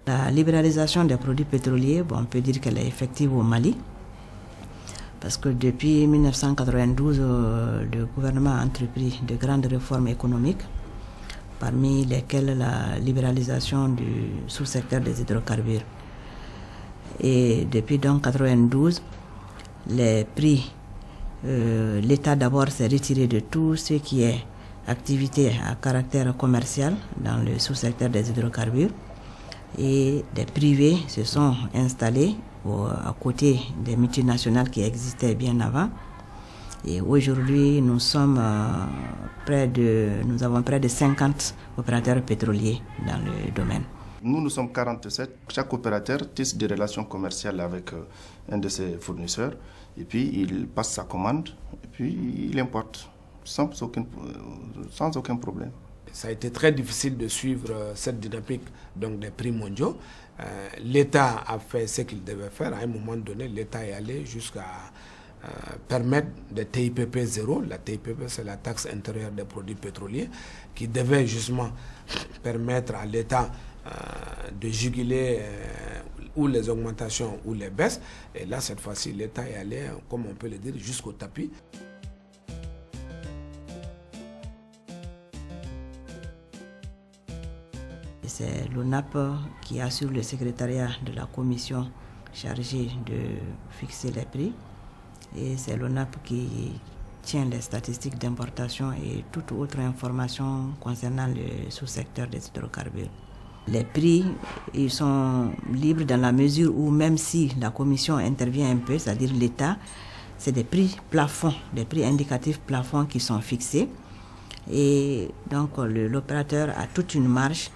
La libéralisation des produits pétroliers, on peut dire qu'elle est effective au Mali, parce que depuis 1992, le gouvernement a entrepris de grandes réformes économiques, parmi lesquelles la libéralisation du sous-secteur des hydrocarbures. Et depuis donc 1992, les prix, l'État d'abord s'est retiré de tout ce qui est activité à caractère commercial dans le sous-secteur des hydrocarbures, et des privés se sont installés à côté des multinationales qui existaient bien avant. Et aujourd'hui, nous avons près de 50 opérateurs pétroliers dans le domaine. Nous sommes 47. Chaque opérateur tisse des relations commerciales avec un de ses fournisseurs, et puis il passe sa commande, et puis il importe sans aucun problème. Ça a été très difficile de suivre cette dynamique donc, des prix mondiaux. L'État a fait ce qu'il devait faire. À un moment donné, l'État est allé jusqu'à permettre des TIPP zéro. La TIPP, c'est la taxe intérieure des produits pétroliers, qui devait justement permettre à l'État de juguler ou les augmentations ou les baisses. Et là, cette fois-ci, l'État est allé, comme on peut le dire, jusqu'au tapis. C'est l'ONAP qui assure le secrétariat de la commission chargée de fixer les prix. Et c'est l'ONAP qui tient les statistiques d'importation et toute autre information concernant le sous-secteur des hydrocarbures. Les prix, ils sont libres dans la mesure où même si la commission intervient un peu, c'est-à-dire l'État, c'est des prix plafonds, des prix indicatifs plafonds qui sont fixés. Et donc l'opérateur a toute une marge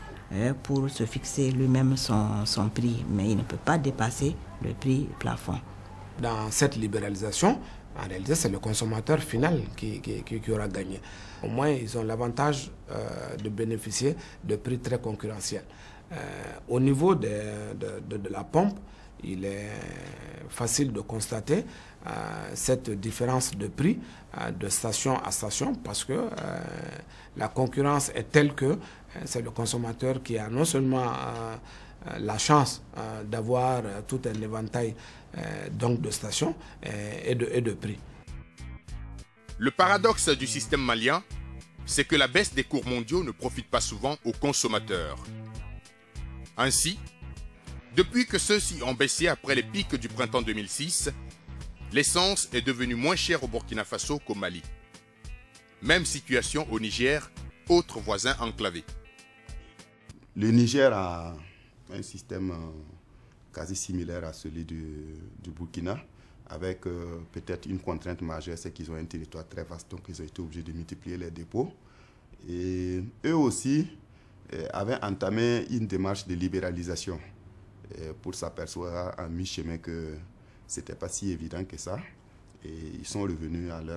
pour se fixer lui-même son prix, mais il ne peut pas dépasser le prix plafond. Dans cette libéralisation, en réalité, c'est le consommateur final qui aura gagné. Au moins, ils ont l'avantage de bénéficier de prix très concurrentiels. Au niveau de la pompe, il est facile de constater cette différence de prix de station à station, parce que la concurrence est telle que c'est le consommateur qui a non seulement la chance d'avoir tout un éventail donc de stations et de prix. Le paradoxe du système malien, c'est que la baisse des cours mondiaux ne profite pas souvent aux consommateurs. Ainsi, depuis que ceux-ci ont baissé après les pics du printemps 2006, l'essence est devenue moins chère au Burkina Faso qu'au Mali. Même situation au Niger, autre voisin enclavé. Le Niger a un système quasi similaire à celui du Burkina, avec peut-être une contrainte majeure, c'est qu'ils ont un territoire très vaste, donc ils ont été obligés de multiplier les dépôts. Et eux aussi avaient entamé une démarche de libéralisation pour s'apercevoir à mi-chemin que ce n'était pas si évident que ça. Et ils sont revenus à leur